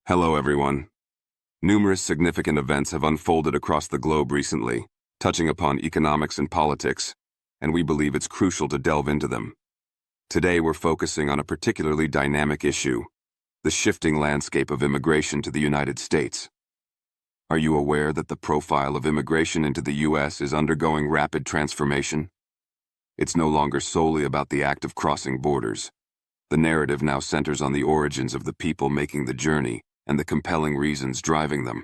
Hello, everyone. Numerous significant events have unfolded across the globe recently, touching upon economics and politics, and we believe it's crucial to delve into them. Today, we're focusing on a particularly dynamic issue: the shifting landscape of immigration to the United States. Are you aware that the profile of immigration into the U.S. is undergoing rapid transformation? It's no longer solely about the act of crossing borders. The narrative now centers on the origins of the people making the journey and the compelling reasons driving them.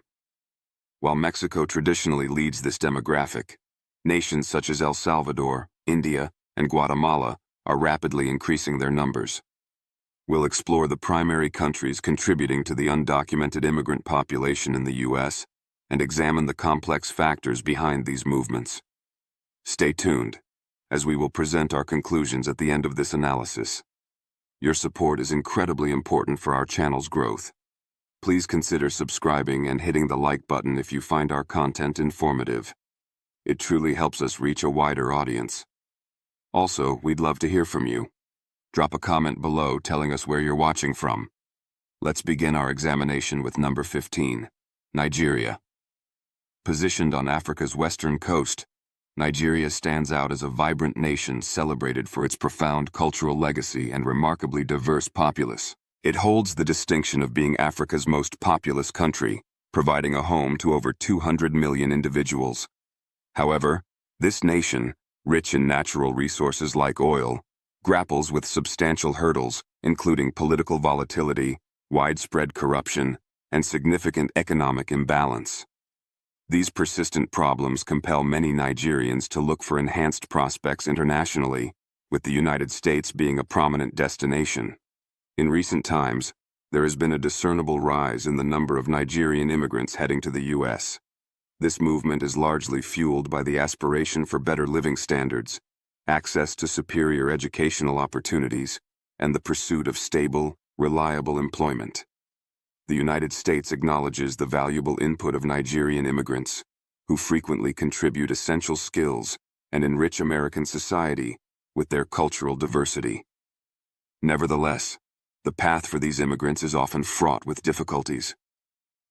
While Mexico traditionally leads this demographic, nations such as El Salvador, India, and Guatemala are rapidly increasing their numbers. We'll explore the primary countries contributing to the undocumented immigrant population in the U.S. and examine the complex factors behind these movements. Stay tuned, as we will present our conclusions at the end of this analysis. Your support is incredibly important for our channel's growth. Please consider subscribing and hitting the like button if you find our content informative. It truly helps us reach a wider audience. Also, we'd love to hear from you. Drop a comment below telling us where you're watching from. Let's begin our examination with number 15, Nigeria. Positioned on Africa's western coast, Nigeria stands out as a vibrant nation celebrated for its profound cultural legacy and remarkably diverse populace. It holds the distinction of being Africa's most populous country, providing a home to over 200 million individuals. However, this nation, rich in natural resources like oil, grapples with substantial hurdles, including political volatility, widespread corruption, and significant economic imbalance. These persistent problems compel many Nigerians to look for enhanced prospects internationally, with the United States being a prominent destination. In recent times, there has been a discernible rise in the number of Nigerian immigrants heading to the U.S. This movement is largely fueled by the aspiration for better living standards, access to superior educational opportunities, and the pursuit of stable, reliable employment. The United States acknowledges the valuable input of Nigerian immigrants, who frequently contribute essential skills and enrich American society with their cultural diversity. Nevertheless, the path for these immigrants is often fraught with difficulties.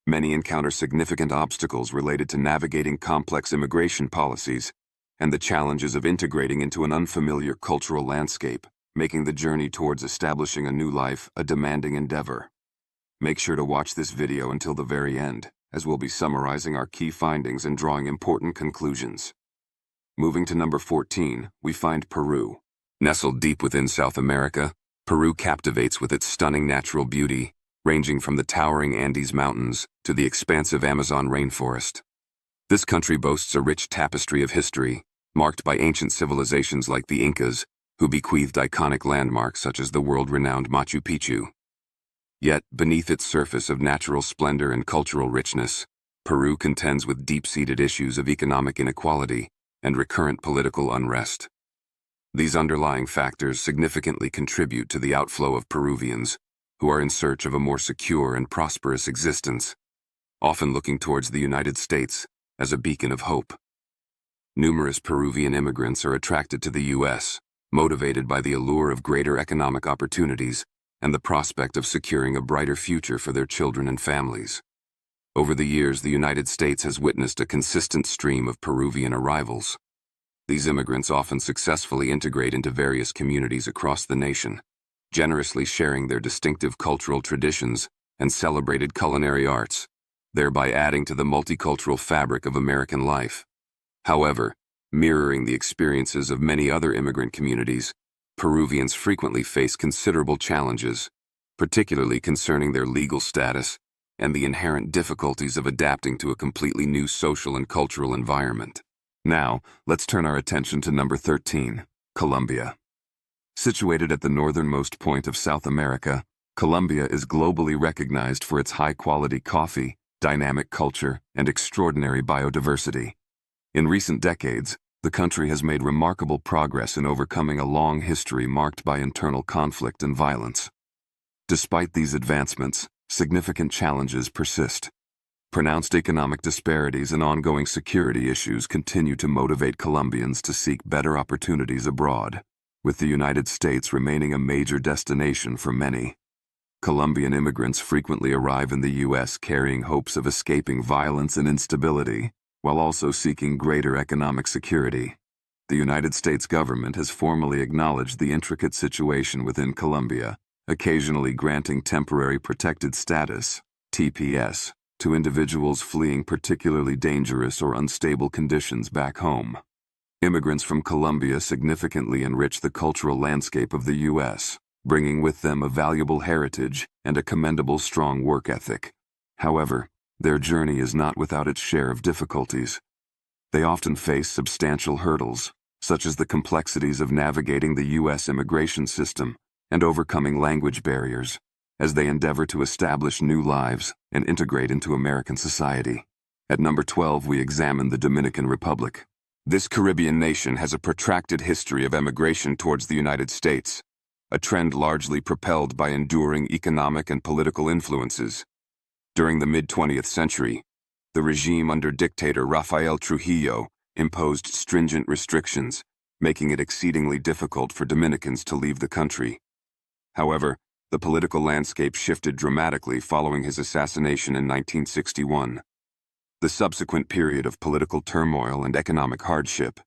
Many encounter significant obstacles related to navigating complex immigration policies and the challenges of integrating into an unfamiliar cultural landscape, making the journey towards establishing a new life a demanding endeavor. Make sure to watch this video until the very end, as we'll be summarizing our key findings and drawing important conclusions. Moving to number 14, we find Peru. Nestled deep within South America, Peru captivates with its stunning natural beauty, ranging from the towering Andes Mountains to the expansive Amazon rainforest. This country boasts a rich tapestry of history, marked by ancient civilizations like the Incas, who bequeathed iconic landmarks such as the world-renowned Machu Picchu. Yet, beneath its surface of natural splendor and cultural richness, Peru contends with deep-seated issues of economic inequality and recurrent political unrest. These underlying factors significantly contribute to the outflow of Peruvians, who are in search of a more secure and prosperous existence, often looking towards the United States as a beacon of hope. Numerous Peruvian immigrants are attracted to the U.S., motivated by the allure of greater economic opportunities and the prospect of securing a brighter future for their children and families. Over the years, the United States has witnessed a consistent stream of Peruvian arrivals. These immigrants often successfully integrate into various communities across the nation, generously sharing their distinctive cultural traditions and celebrated culinary arts, thereby adding to the multicultural fabric of American life. However, mirroring the experiences of many other immigrant communities, Peruvians frequently face considerable challenges, particularly concerning their legal status and the inherent difficulties of adapting to a completely new social and cultural environment. Now, let's turn our attention to number 13, Colombia. Situated at the northernmost point of South America, Colombia is globally recognized for its high-quality coffee, dynamic culture, and extraordinary biodiversity. In recent decades, the country has made remarkable progress in overcoming a long history marked by internal conflict and violence. Despite these advancements, significant challenges persist. Pronounced economic disparities and ongoing security issues continue to motivate Colombians to seek better opportunities abroad, with the United States remaining a major destination for many. Colombian immigrants frequently arrive in the U.S. carrying hopes of escaping violence and instability, while also seeking greater economic security. The United States government has formally acknowledged the intricate situation within Colombia, occasionally granting temporary protected status, TPS, to individuals fleeing particularly dangerous or unstable conditions back home. Immigrants from Colombia significantly enrich the cultural landscape of the U.S., bringing with them a valuable heritage and a commendable strong work ethic. However, their journey is not without its share of difficulties. They often face substantial hurdles, such as the complexities of navigating the U.S. immigration system and overcoming language barriers, as they endeavor to establish new lives and integrate into American society. At number 12, we examine the Dominican Republic. This Caribbean nation has a protracted history of emigration towards the United States, a trend largely propelled by enduring economic and political influences. During the mid-20th century, the regime under dictator Rafael Trujillo imposed stringent restrictions, making it exceedingly difficult for Dominicans to leave the country. However, the political landscape shifted dramatically following his assassination in 1961. The subsequent period of political turmoil and economic hardship,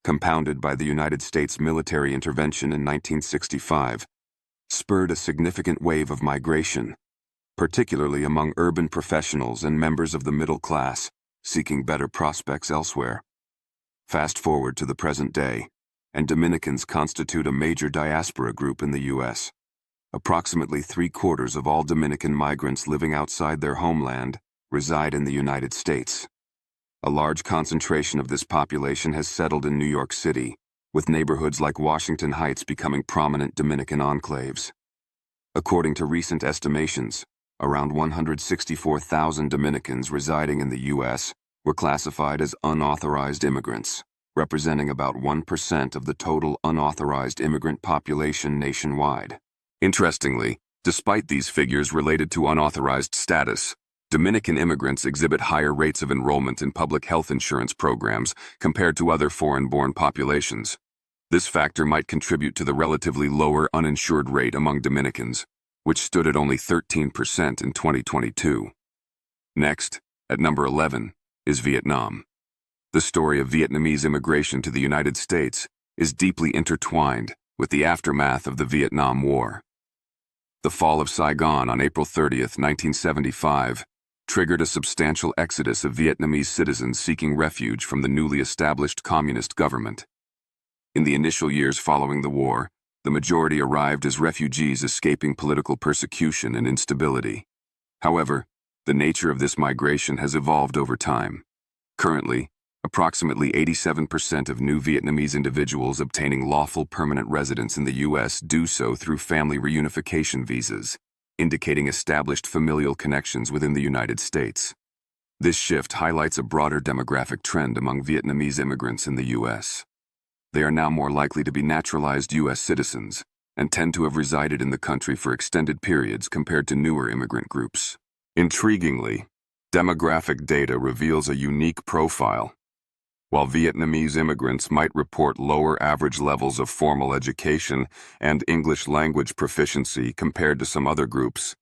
compounded by the United States military intervention in 1965, spurred a significant wave of migration, particularly among urban professionals and members of the middle class seeking better prospects elsewhere. Fast forward to the present day, and Dominicans constitute a major diaspora group in the U.S. Approximately 3/4 of all Dominican migrants living outside their homeland reside in the United States. A large concentration of this population has settled in New York City, with neighborhoods like Washington Heights becoming prominent Dominican enclaves. According to recent estimations, around 164,000 Dominicans residing in the U.S. were classified as unauthorized immigrants, representing about 1% of the total unauthorized immigrant population nationwide. Interestingly, despite these figures related to unauthorized status, Dominican immigrants exhibit higher rates of enrollment in public health insurance programs compared to other foreign-born populations. This factor might contribute to the relatively lower uninsured rate among Dominicans, which stood at only 13% in 2022. Next, at number 11, is Vietnam. The story of Vietnamese immigration to the United States is deeply intertwined with the aftermath of the Vietnam War. The fall of Saigon on April 30, 1975, triggered a substantial exodus of Vietnamese citizens seeking refuge from the newly established communist government. In the initial years following the war, the majority arrived as refugees escaping political persecution and instability. However, the nature of this migration has evolved over time. Currently, approximately 87% of new Vietnamese individuals obtaining lawful permanent residence in the U.S. do so through family reunification visas, indicating established familial connections within the United States. This shift highlights a broader demographic trend among Vietnamese immigrants in the U.S. They are now more likely to be naturalized U.S. citizens and tend to have resided in the country for extended periods compared to newer immigrant groups. Intriguingly, demographic data reveals a unique profile. While Vietnamese immigrants might report lower average levels of formal education and English language proficiency compared to some other groups,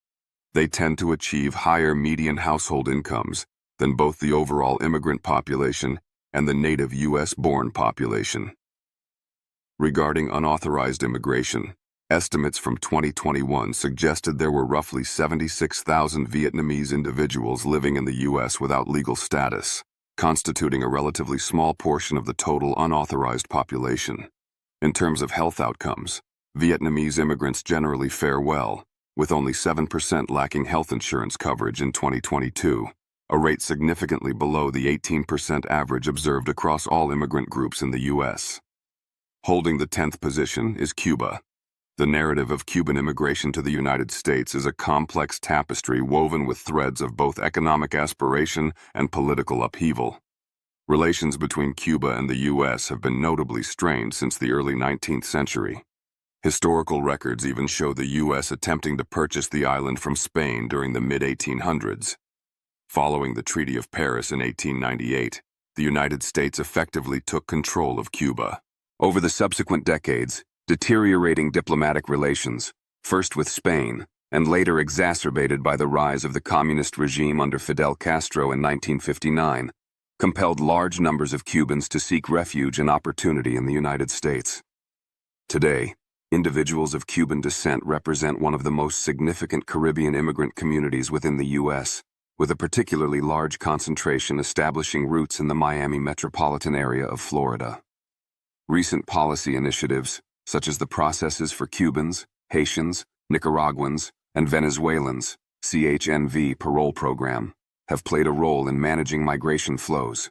they tend to achieve higher median household incomes than both the overall immigrant population and the native U.S.-born population. Regarding unauthorized immigration, estimates from 2021 suggested there were roughly 76,000 Vietnamese individuals living in the U.S. without legal status, constituting a relatively small portion of the total unauthorized population. In terms of health outcomes, Vietnamese immigrants generally fare well, with only 7% lacking health insurance coverage in 2022, a rate significantly below the 18% average observed across all immigrant groups in the U.S. Holding the 10th position is Cuba. The narrative of Cuban immigration to the United States is a complex tapestry woven with threads of both economic aspiration and political upheaval. Relations between Cuba and the U.S. have been notably strained since the early 19th century. Historical records even show the U.S. attempting to purchase the island from Spain during the mid-1800s. Following the Treaty of Paris in 1898, the United States effectively took control of Cuba. Over the subsequent decades, deteriorating diplomatic relations, first with Spain and later exacerbated by the rise of the communist regime under Fidel Castro in 1959, compelled large numbers of Cubans to seek refuge and opportunity in the United States. Today, individuals of Cuban descent represent one of the most significant Caribbean immigrant communities within the U.S., with a particularly large concentration establishing roots in the Miami metropolitan area of Florida. Recent policy initiatives, such as the Processes for Cubans, Haitians, Nicaraguans, and Venezuelans (CHNV) parole program, have played a role in managing migration flows.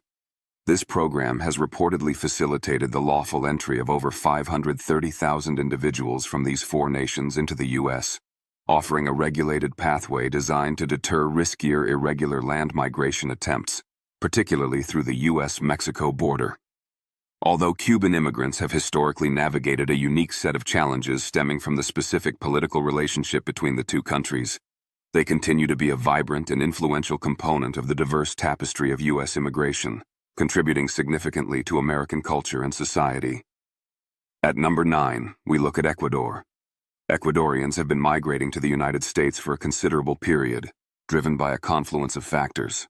This program has reportedly facilitated the lawful entry of over 530,000 individuals from these four nations into the U.S., offering a regulated pathway designed to deter riskier irregular land migration attempts, particularly through the U.S.-Mexico border. Although Cuban immigrants have historically navigated a unique set of challenges stemming from the specific political relationship between the two countries, they continue to be a vibrant and influential component of the diverse tapestry of U.S. immigration, contributing significantly to American culture and society. At number 9, we look at Ecuador. Ecuadorians have been migrating to the United States for a considerable period, driven by a confluence of factors.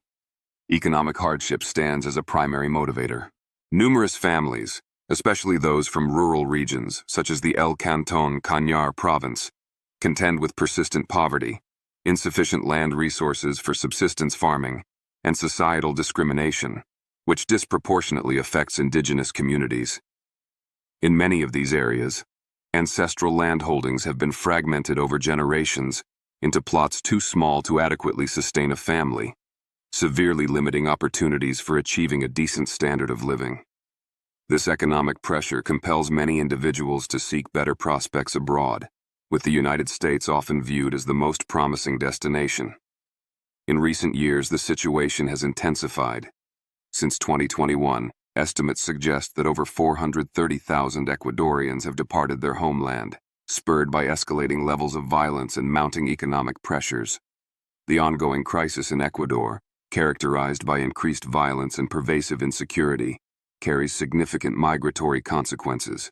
Economic hardship stands as a primary motivator. Numerous families, especially those from rural regions such as the El Canton Cañar province, contend with persistent poverty, insufficient land resources for subsistence farming, and societal discrimination, which disproportionately affects indigenous communities. In many of these areas, ancestral land holdings have been fragmented over generations into plots too small to adequately sustain a family, severely limiting opportunities for achieving a decent standard of living. This economic pressure compels many individuals to seek better prospects abroad, with the United States often viewed as the most promising destination. In recent years, the situation has intensified. Since 2021, estimates suggest that over 430,000 Ecuadorians have departed their homeland, spurred by escalating levels of violence and mounting economic pressures. The ongoing crisis in Ecuador, characterized by increased violence and pervasive insecurity, carries significant migratory consequences.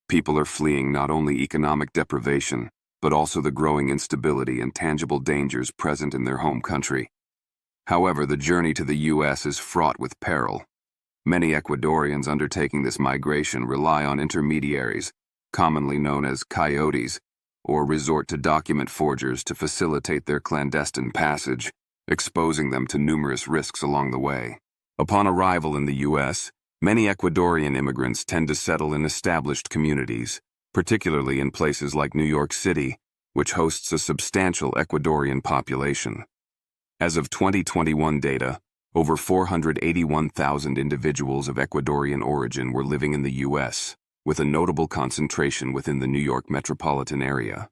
People are fleeing not only economic deprivation, but also the growing instability and tangible dangers present in their home country. However, the journey to the U.S. is fraught with peril. Many Ecuadorians undertaking this migration rely on intermediaries, commonly known as coyotes, or resort to document forgers to facilitate their clandestine passage, exposing them to numerous risks along the way. Upon arrival in the U.S., many Ecuadorian immigrants tend to settle in established communities, particularly in places like New York City, which hosts a substantial Ecuadorian population. As of 2021 data, over 481,000 individuals of Ecuadorian origin were living in the U.S., with a notable concentration within the New York metropolitan area.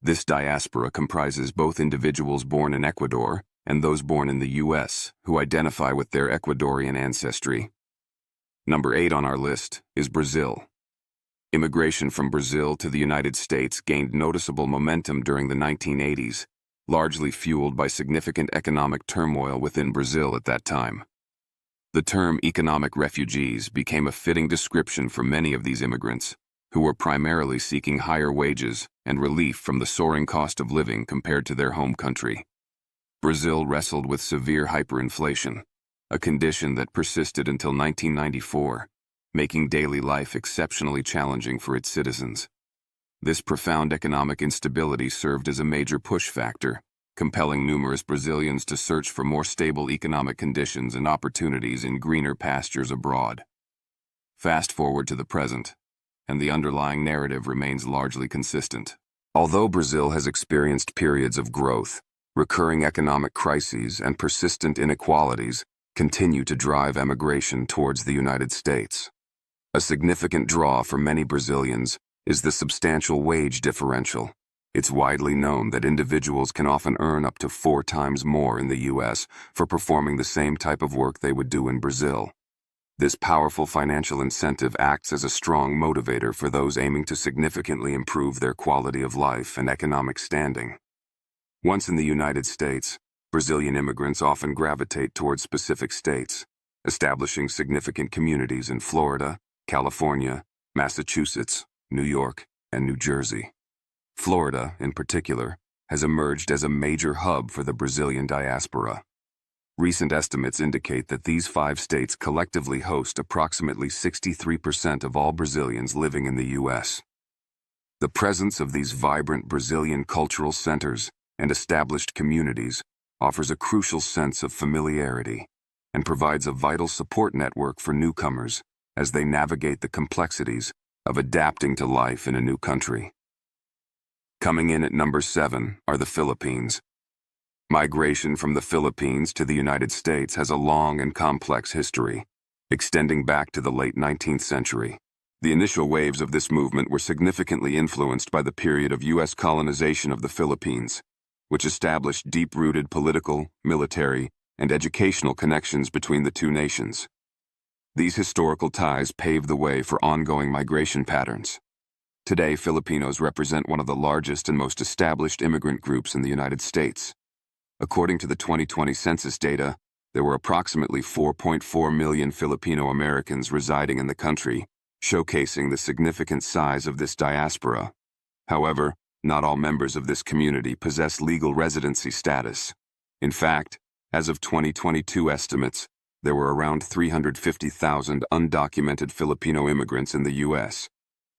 This diaspora comprises both individuals born in Ecuador and those born in the U.S. who identify with their Ecuadorian ancestry. Number 8 on our list is Brazil. Immigration from Brazil to the United States gained noticeable momentum during the 1980s, largely fueled by significant economic turmoil within Brazil at that time. The term economic refugees became a fitting description for many of these immigrants, who were primarily seeking higher wages and relief from the soaring cost of living compared to their home country. Brazil wrestled with severe hyperinflation, a condition that persisted until 1994, making daily life exceptionally challenging for its citizens. This profound economic instability served as a major push factor, compelling numerous Brazilians to search for more stable economic conditions and opportunities in greener pastures abroad. Fast forward to the present, and the underlying narrative remains largely consistent. Although Brazil has experienced periods of growth, recurring economic crises and persistent inequalities continue to drive emigration towards the United States. A significant draw for many Brazilians is the substantial wage differential. It's widely known that individuals can often earn up to 4 times more in the U.S. for performing the same type of work they would do in Brazil. This powerful financial incentive acts as a strong motivator for those aiming to significantly improve their quality of life and economic standing. Once in the United States, Brazilian immigrants often gravitate towards specific states, establishing significant communities in Florida, California, Massachusetts, New York, and New Jersey. Florida, in particular, has emerged as a major hub for the Brazilian diaspora. Recent estimates indicate that these 5 states collectively host approximately 63% of all Brazilians living in the U.S. The presence of these vibrant Brazilian cultural centers and established communities offers a crucial sense of familiarity and provides a vital support network for newcomers as they navigate the complexities of adapting to life in a new country. Coming in at number 7 are the Philippines. Migration from the Philippines to the United States has a long and complex history, extending back to the late 19th century. The initial waves of this movement were significantly influenced by the period of U.S. colonization of the Philippines, which established deep-rooted political, military, and educational connections between the two nations. These historical ties paved the way for ongoing migration patterns. Today, Filipinos represent one of the largest and most established immigrant groups in the United States. According to the 2020 census data, there were approximately 4.4 million Filipino Americans residing in the country, showcasing the significant size of this diaspora. However, not all members of this community possess legal residency status. In fact, as of 2022 estimates, there were around 350,000 undocumented Filipino immigrants in the U.S.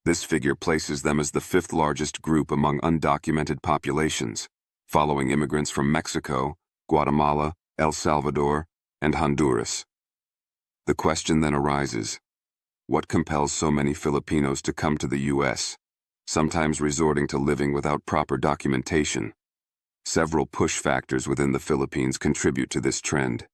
This figure places them as the 5th largest group among undocumented populations, following immigrants from Mexico, Guatemala, El Salvador, and Honduras. The question then arises, what compels so many Filipinos to come to the U.S., sometimes resorting to living without proper documentation? Several push factors within the Philippines contribute to this trend.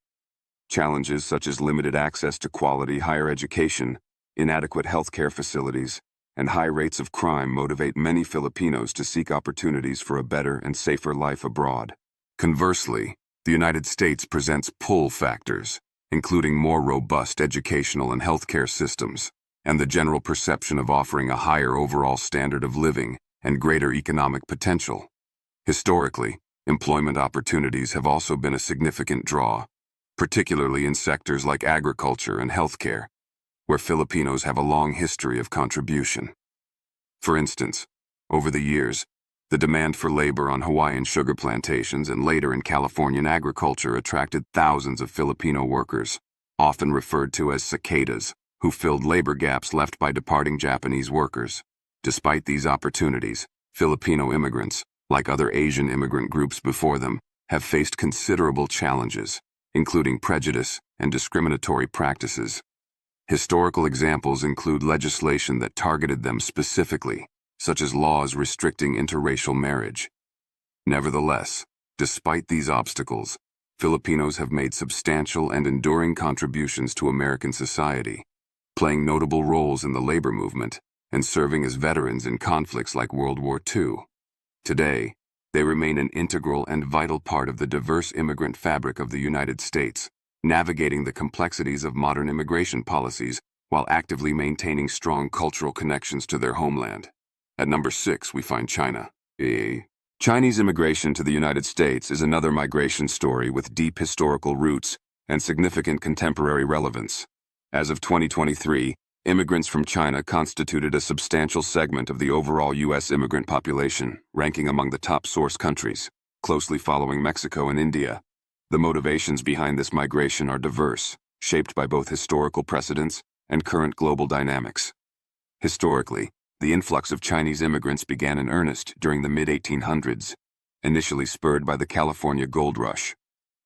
Challenges such as limited access to quality higher education, inadequate healthcare facilities, and high rates of crime motivate many Filipinos to seek opportunities for a better and safer life abroad. Conversely, the United States presents pull factors, including more robust educational and healthcare systems, and the general perception of offering a higher overall standard of living and greater economic potential. Historically, employment opportunities have also been a significant draw, particularly in sectors like agriculture and healthcare, where Filipinos have a long history of contribution. For instance, over the years, the demand for labor on Hawaiian sugar plantations and later in Californian agriculture attracted thousands of Filipino workers, often referred to as cicadas, who filled labor gaps left by departing Japanese workers. Despite these opportunities, Filipino immigrants, like other Asian immigrant groups before them, have faced considerable challenges, including prejudice and discriminatory practices. Historical examples include legislation that targeted them specifically, such as laws restricting interracial marriage. Nevertheless, despite these obstacles, Filipinos have made substantial and enduring contributions to American society, playing notable roles in the labor movement and serving as veterans in conflicts like World War II. Today, they remain an integral and vital part of the diverse immigrant fabric of the United States, navigating the complexities of modern immigration policies while actively maintaining strong cultural connections to their homeland. At number 6, we find China. Chinese immigration to the United States is another migration story with deep historical roots and significant contemporary relevance. As of 2023, immigrants from China constituted a substantial segment of the overall U.S. immigrant population, ranking among the top source countries, closely following Mexico and India. The motivations behind this migration are diverse, shaped by both historical precedents and current global dynamics. Historically, the influx of Chinese immigrants began in earnest during the mid-1800s, initially spurred by the California gold rush.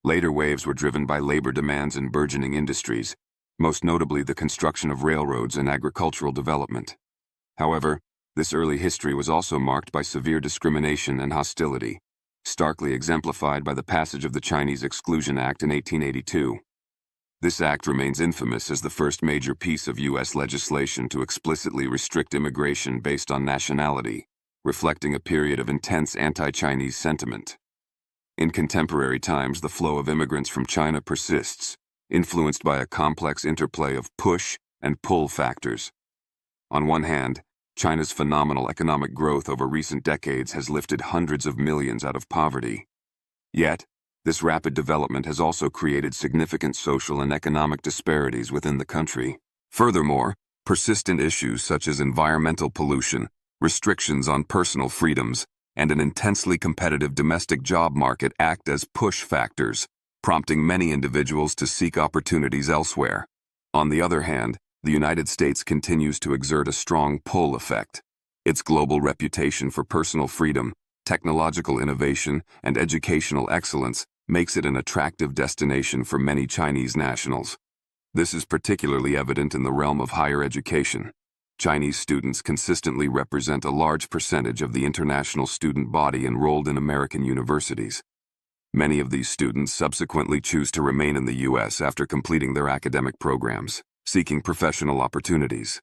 Later waves were driven by labor demands in burgeoning industries, most notably the construction of railroads and agricultural development. However, this early history was also marked by severe discrimination and hostility, starkly exemplified by the passage of the Chinese Exclusion Act in 1882. This act remains infamous as the first major piece of U.S. legislation to explicitly restrict immigration based on nationality, reflecting a period of intense anti-Chinese sentiment. In contemporary times, the flow of immigrants from China persists, influenced by a complex interplay of push and pull factors. On one hand, China's phenomenal economic growth over recent decades has lifted hundreds of millions out of poverty. Yet, this rapid development has also created significant social and economic disparities within the country. Furthermore, persistent issues such as environmental pollution, restrictions on personal freedoms, and an intensely competitive domestic job market act as push factors, prompting many individuals to seek opportunities elsewhere. On the other hand, the United States continues to exert a strong pull effect. Its global reputation for personal freedom, technological innovation, and educational excellence makes it an attractive destination for many Chinese nationals. This is particularly evident in the realm of higher education. Chinese students consistently represent a large percentage of the international student body enrolled in American universities. Many of these students subsequently choose to remain in the U.S. after completing their academic programs, seeking professional opportunities.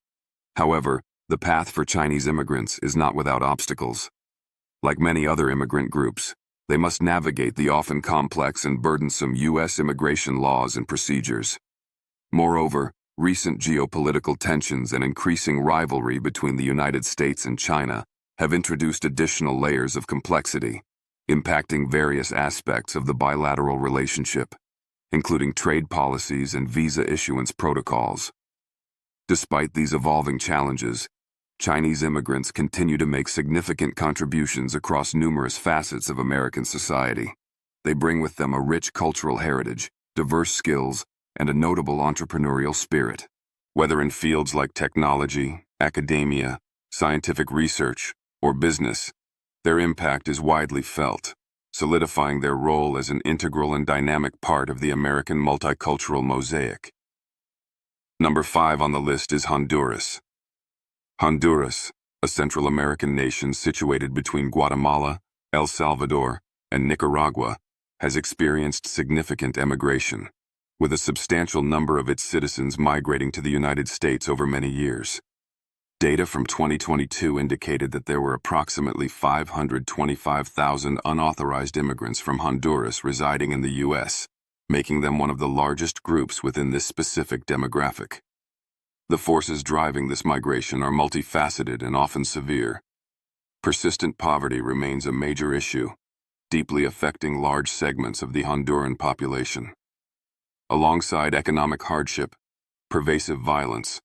However, the path for Chinese immigrants is not without obstacles. Like many other immigrant groups, they must navigate the often complex and burdensome U.S. immigration laws and procedures. Moreover, recent geopolitical tensions and increasing rivalry between the United States and China have introduced additional layers of complexity, impacting various aspects of the bilateral relationship, including trade policies and visa issuance protocols. Despite these evolving challenges, Chinese immigrants continue to make significant contributions across numerous facets of American society. They bring with them a rich cultural heritage, diverse skills, and a notable entrepreneurial spirit. Whether in fields like technology, academia, scientific research, or business, their impact is widely felt, solidifying their role as an integral and dynamic part of the American multicultural mosaic. Number 5 on the list is Honduras. Honduras, a Central American nation situated between Guatemala, El Salvador, and Nicaragua, has experienced significant emigration, with a substantial number of its citizens migrating to the United States over many years. Data from 2022 indicated that there were approximately 525,000 unauthorized immigrants from Honduras residing in the U.S., making them one of the largest groups within this specific demographic. The forces driving this migration are multifaceted and often severe. Persistent poverty remains a major issue, deeply affecting large segments of the Honduran population. Alongside economic hardship, pervasive violence,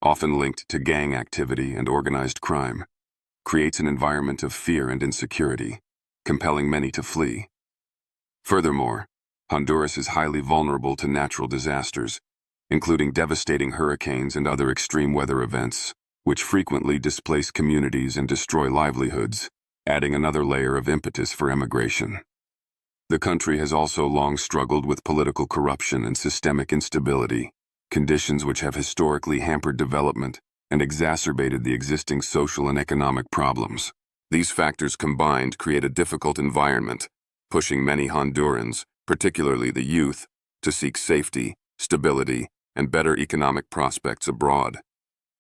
often linked to gang activity and organized crime, creates an environment of fear and insecurity, compelling many to flee. Furthermore, Honduras is highly vulnerable to natural disasters, including devastating hurricanes and other extreme weather events, which frequently displace communities and destroy livelihoods, adding another layer of impetus for emigration. The country has also long struggled with political corruption and systemic instability, conditions which have historically hampered development and exacerbated the existing social and economic problems. These factors combined create a difficult environment, pushing many Hondurans, particularly the youth, to seek safety, stability, and better economic prospects abroad.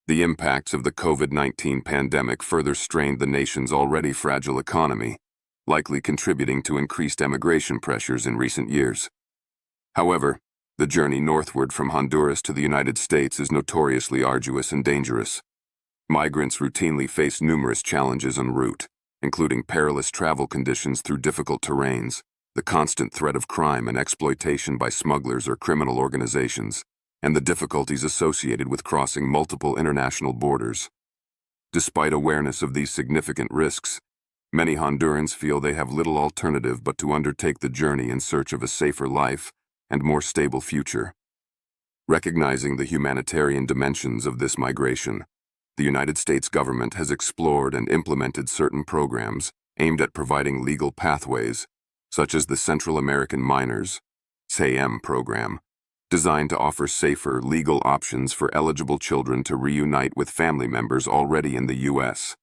The impacts of the COVID-19 pandemic further strained the nation's already fragile economy, likely contributing to increased emigration pressures in recent years. However, the journey northward from Honduras to the United States is notoriously arduous and dangerous. Migrants routinely face numerous challenges en route, including perilous travel conditions through difficult terrains, the constant threat of crime and exploitation by smugglers or criminal organizations, and the difficulties associated with crossing multiple international borders. Despite awareness of these significant risks, many Hondurans feel they have little alternative but to undertake the journey in search of a safer life and more stable future. Recognizing the humanitarian dimensions of this migration, the United States government has explored and implemented certain programs aimed at providing legal pathways, such as the Central American Minors (CAM) program, designed to offer safer, legal options for eligible children to reunite with family members already in the U.S.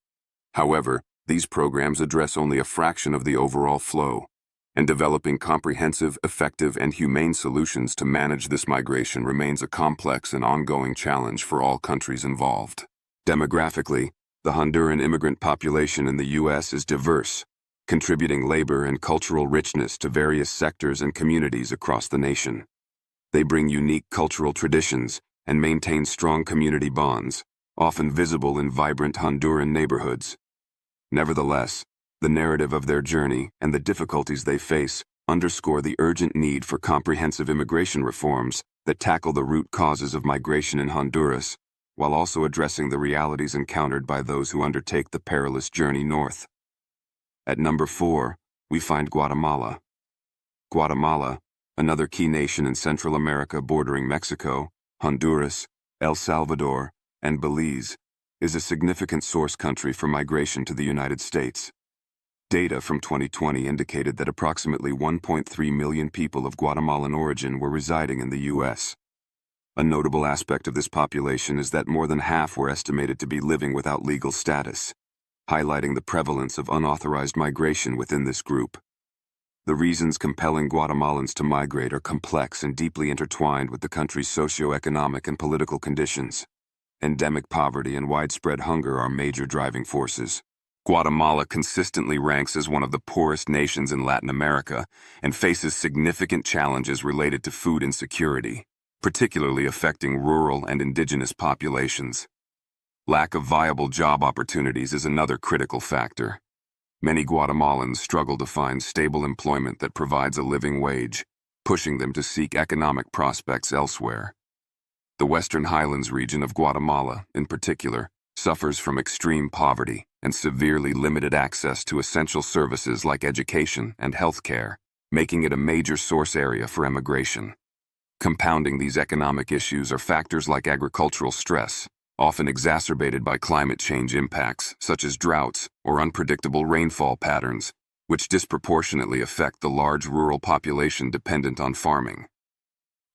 However, these programs address only a fraction of the overall flow, and developing comprehensive, effective, and humane solutions to manage this migration remains a complex and ongoing challenge for all countries involved. Demographically, the Honduran immigrant population in the U.S. is diverse, contributing labor and cultural richness to various sectors and communities across the nation. They bring unique cultural traditions and maintain strong community bonds, often visible in vibrant Honduran neighborhoods. Nevertheless, the narrative of their journey and the difficulties they face underscore the urgent need for comprehensive immigration reforms that tackle the root causes of migration in Honduras, while also addressing the realities encountered by those who undertake the perilous journey north. At number 4, we find Guatemala. Guatemala, another key nation in Central America bordering Mexico, Honduras, El Salvador, and Belize, is a significant source country for migration to the United States. Data from 2020 indicated that approximately 1.3 million people of Guatemalan origin were residing in the U.S. A notable aspect of this population is that more than half were estimated to be living without legal status, highlighting the prevalence of unauthorized migration within this group. The reasons compelling Guatemalans to migrate are complex and deeply intertwined with the country's socio-economic and political conditions. Endemic poverty and widespread hunger are major driving forces. Guatemala consistently ranks as one of the poorest nations in Latin America and faces significant challenges related to food insecurity, particularly affecting rural and indigenous populations. Lack of viable job opportunities is another critical factor. Many Guatemalans struggle to find stable employment that provides a living wage, pushing them to seek economic prospects elsewhere. The Western Highlands region of Guatemala, in particular, suffers from extreme poverty and severely limited access to essential services like education and health care, making it a major source area for emigration. Compounding these economic issues are factors like agricultural stress, often exacerbated by climate change impacts such as droughts or unpredictable rainfall patterns, which disproportionately affect the large rural population dependent on farming.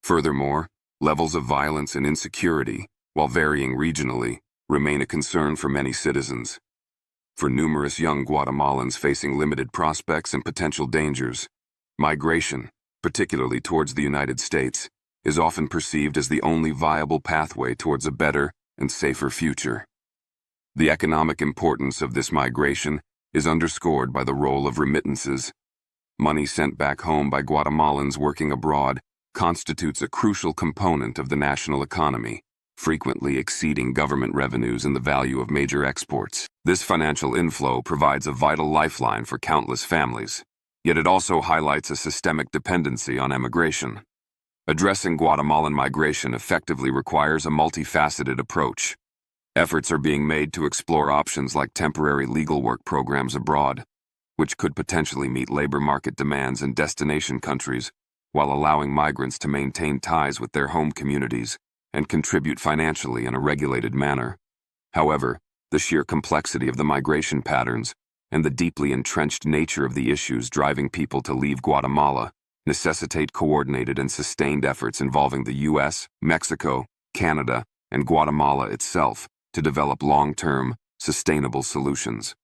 Furthermore, levels of violence and insecurity, while varying regionally, remain a concern for many citizens. For numerous young Guatemalans facing limited prospects and potential dangers, migration, particularly towards the United States, is often perceived as the only viable pathway towards a better and safer future. The economic importance of this migration is underscored by the role of remittances. Money sent back home by Guatemalans working abroad constitutes a crucial component of the national economy, frequently exceeding government revenues and the value of major exports. This financial inflow provides a vital lifeline for countless families, yet it also highlights a systemic dependency on emigration. Addressing Guatemalan migration effectively requires a multifaceted approach. Efforts are being made to explore options like temporary legal work programs abroad, which could potentially meet labor market demands in destination countries while allowing migrants to maintain ties with their home communities and contribute financially in a regulated manner. However, the sheer complexity of the migration patterns and the deeply entrenched nature of the issues driving people to leave Guatemala necessitate coordinated and sustained efforts involving the U.S., Mexico, Canada, and Guatemala itself to develop long-term, sustainable solutions.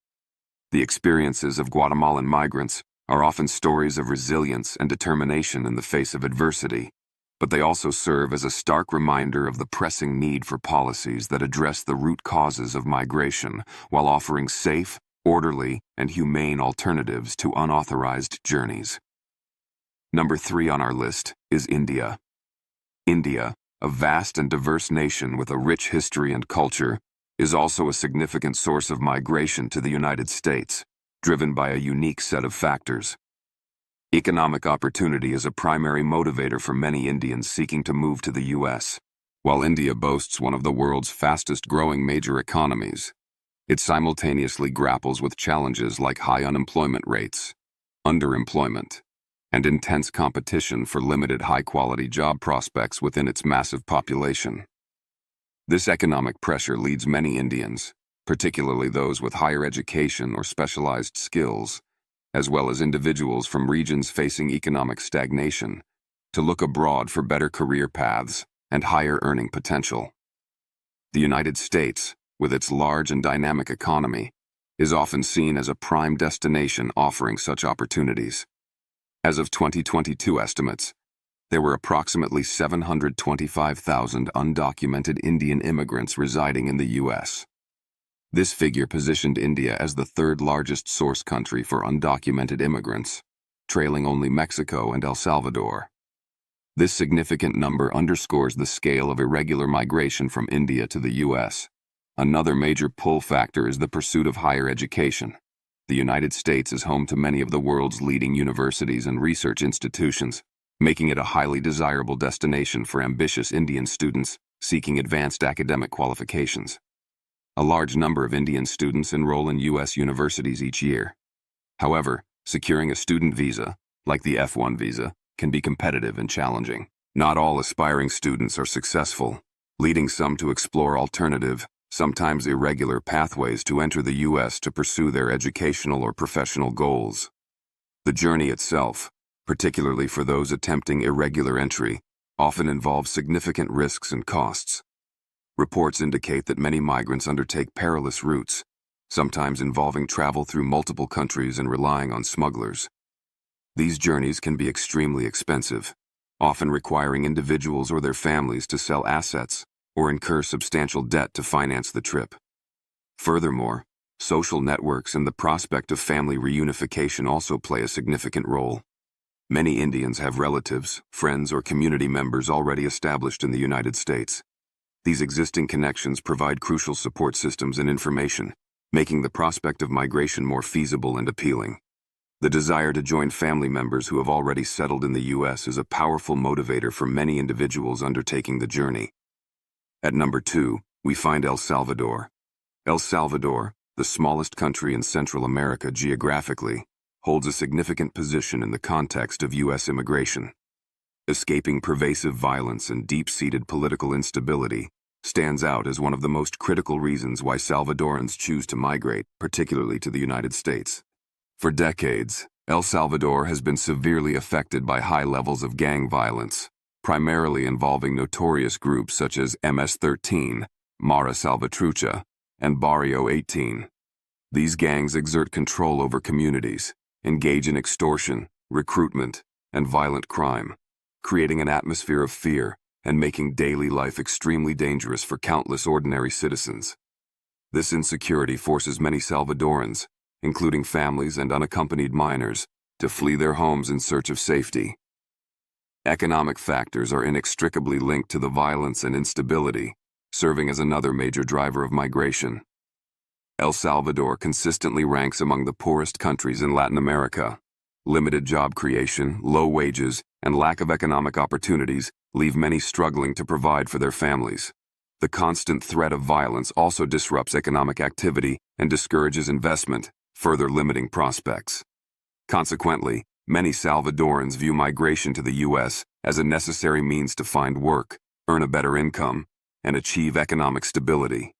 The experiences of Guatemalan migrants are often stories of resilience and determination in the face of adversity, but they also serve as a stark reminder of the pressing need for policies that address the root causes of migration while offering safe, orderly, and humane alternatives to unauthorized journeys. Number 3 on our list is India. India, a vast and diverse nation with a rich history and culture, is also a significant source of migration to the United States, driven by a unique set of factors. Economic opportunity is a primary motivator for many Indians seeking to move to the U.S. While India boasts one of the world's fastest-growing major economies, it simultaneously grapples with challenges like high unemployment rates, underemployment, and intense competition for limited high-quality job prospects within its massive population. This economic pressure leads many Indians, particularly those with higher education or specialized skills, as well as individuals from regions facing economic stagnation, to look abroad for better career paths and higher earning potential. The United States, with its large and dynamic economy, is often seen as a prime destination offering such opportunities. As of 2022 estimates, there were approximately 725,000 undocumented Indian immigrants residing in the U.S. This figure positioned India as the third largest source country for undocumented immigrants, trailing only Mexico and El Salvador. This significant number underscores the scale of irregular migration from India to the U.S. Another major pull factor is the pursuit of higher education. The United States is home to many of the world's leading universities and research institutions, making it a highly desirable destination for ambitious Indian students seeking advanced academic qualifications. A large number of Indian students enroll in U.S. universities each year. However, securing a student visa, like the F1 visa, can be competitive and challenging. Not all aspiring students are successful, leading some to explore alternative, sometimes irregular pathways to enter the U.S. to pursue their educational or professional goals. The journey itself, particularly for those attempting irregular entry, often involves significant risks and costs. Reports indicate that many migrants undertake perilous routes, sometimes involving travel through multiple countries and relying on smugglers. These journeys can be extremely expensive, often requiring individuals or their families to sell assets or incur substantial debt to finance the trip. Furthermore, social networks and the prospect of family reunification also play a significant role. Many Indians have relatives, friends, or community members already established in the United States. These existing connections provide crucial support systems and information, making the prospect of migration more feasible and appealing. The desire to join family members who have already settled in the U.S. is a powerful motivator for many individuals undertaking the journey. At number 2, we find El Salvador. El Salvador, the smallest country in Central America geographically, holds a significant position in the context of U.S. immigration. Escaping pervasive violence and deep-seated political instability stands out as one of the most critical reasons why Salvadorans choose to migrate, particularly to the United States. For decades, El Salvador has been severely affected by high levels of gang violence, primarily involving notorious groups such as MS-13, Mara Salvatrucha, and Barrio 18. These gangs exert control over communities, engage in extortion, recruitment, and violent crime, creating an atmosphere of fear and making daily life extremely dangerous for countless ordinary citizens. This insecurity forces many Salvadorans, including families and unaccompanied minors, to flee their homes in search of safety. Economic factors are inextricably linked to the violence and instability, serving as another major driver of migration. El Salvador consistently ranks among the poorest countries in Latin America. Limited job creation, low wages, and lack of economic opportunities leave many struggling to provide for their families. The constant threat of violence also disrupts economic activity and discourages investment, further limiting prospects. Consequently, many Salvadorans view migration to the U.S. as a necessary means to find work, earn a better income, and achieve economic stability.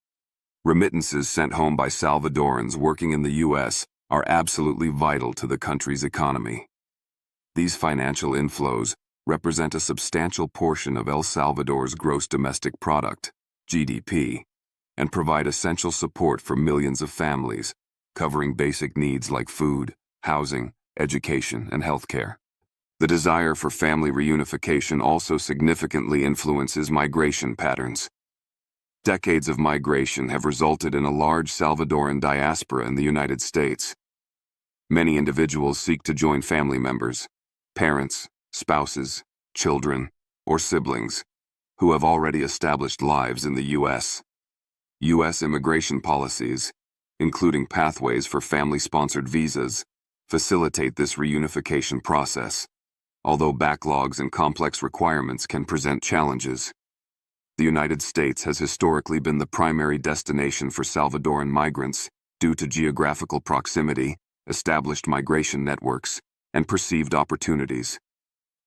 Remittances sent home by Salvadorans working in the U.S. are absolutely vital to the country's economy. These financial inflows represent a substantial portion of El Salvador's gross domestic product, GDP, and provide essential support for millions of families, covering basic needs like food, housing, education, and healthcare. The desire for family reunification also significantly influences migration patterns. Decades of migration have resulted in a large Salvadoran diaspora in the United States. Many individuals seek to join family members, parents, spouses, children, or siblings, who have already established lives in the U.S. U.S. immigration policies, including pathways for family-sponsored visas, facilitate this reunification process, although backlogs and complex requirements can present challenges. The United States has historically been the primary destination for Salvadoran migrants due to geographical proximity, established migration networks, and perceived opportunities.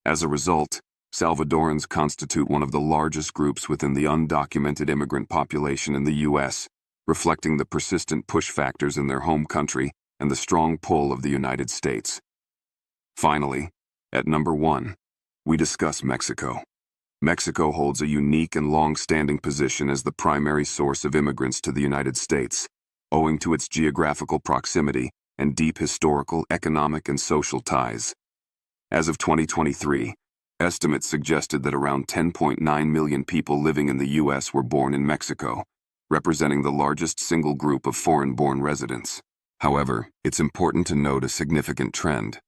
As a result, Salvadorans constitute one of the largest groups within the undocumented immigrant population in the U.S., reflecting the persistent push factors in their home country and the strong pull of the United States. Finally, at number 1, we discuss Mexico. Mexico holds a unique and long-standing position as the primary source of immigrants to the United States, owing to its geographical proximity and deep historical, economic, and social ties. As of 2023, estimates suggested that around 10.9 million people living in the U.S. were born in Mexico, representing the largest single group of foreign-born residents. However, it's important to note a significant trend.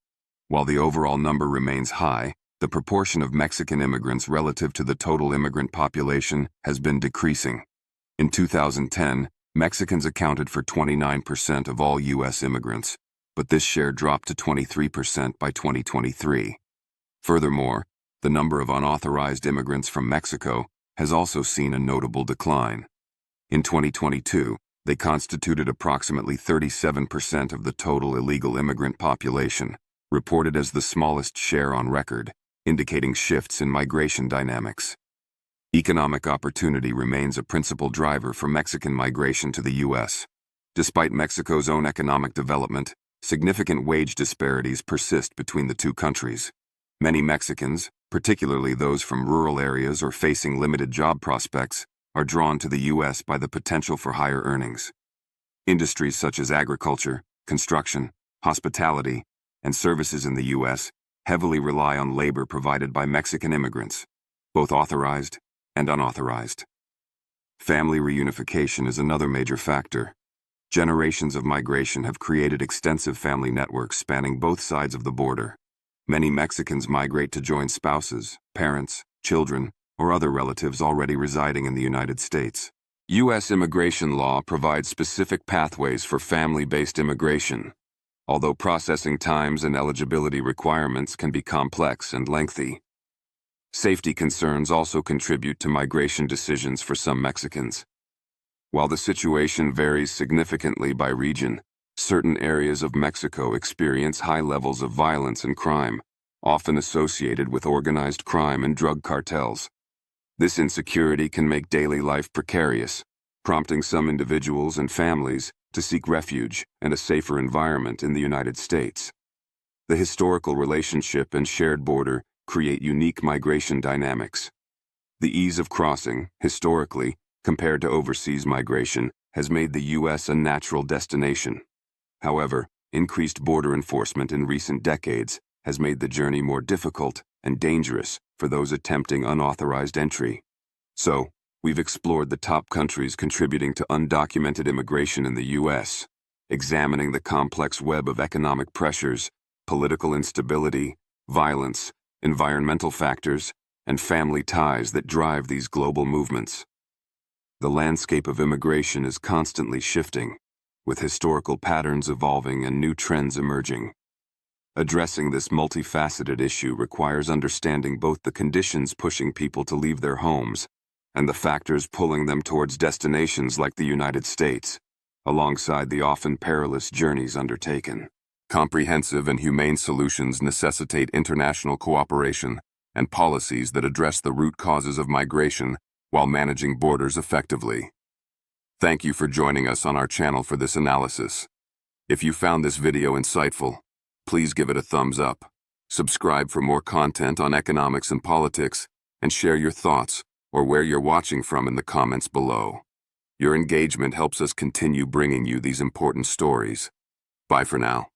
While the overall number remains high, the proportion of Mexican immigrants relative to the total immigrant population has been decreasing. In 2010, Mexicans accounted for 29% of all U.S. immigrants, but this share dropped to 23% by 2023. Furthermore, the number of unauthorized immigrants from Mexico has also seen a notable decline. In 2022, They constituted approximately 37% of the total illegal immigrant population, reported as the smallest share on record, indicating shifts in migration dynamics. Economic opportunity remains a principal driver for Mexican migration to the U.S. Despite Mexico's own economic development, significant wage disparities persist between the two countries. Many Mexicans, particularly those from rural areas or facing limited job prospects, are drawn to the U.S. by the potential for higher earnings. Industries such as agriculture, construction, hospitality, and services in the U.S. heavily rely on labor provided by Mexican immigrants, both authorized and unauthorized. Family reunification is another major factor. Generations of migration have created extensive family networks spanning both sides of the border. Many Mexicans migrate to join spouses, parents, children, or other relatives already residing in the United States. U.S. immigration law provides specific pathways for family-based immigration, although processing times and eligibility requirements can be complex and lengthy. Safety concerns also contribute to migration decisions for some Mexicans. While the situation varies significantly by region, certain areas of Mexico experience high levels of violence and crime, often associated with organized crime and drug cartels. This insecurity can make daily life precarious, prompting some individuals and families to seek refuge and a safer environment in the United States. The historical relationship and shared border create unique migration dynamics. The ease of crossing, historically, compared to overseas migration, has made the U.S. a natural destination. However, increased border enforcement in recent decades has made the journey more difficult and dangerous for those attempting unauthorized entry. So, we've explored the top countries contributing to undocumented immigration in the U.S., examining the complex web of economic pressures, political instability, violence, environmental factors, and family ties that drive these global movements. The landscape of immigration is constantly shifting, with historical patterns evolving and new trends emerging. Addressing this multifaceted issue requires understanding both the conditions pushing people to leave their homes and the factors pulling them towards destinations like the United States, alongside the often perilous journeys undertaken. Comprehensive and humane solutions necessitate international cooperation and policies that address the root causes of migration while managing borders effectively. Thank you for joining us on our channel for this analysis. If you found this video insightful, please give it a thumbs up. Subscribe for more content on economics and politics, and share your thoughts or where you're watching from in the comments below. Your engagement helps us continue bringing you these important stories. Bye for now.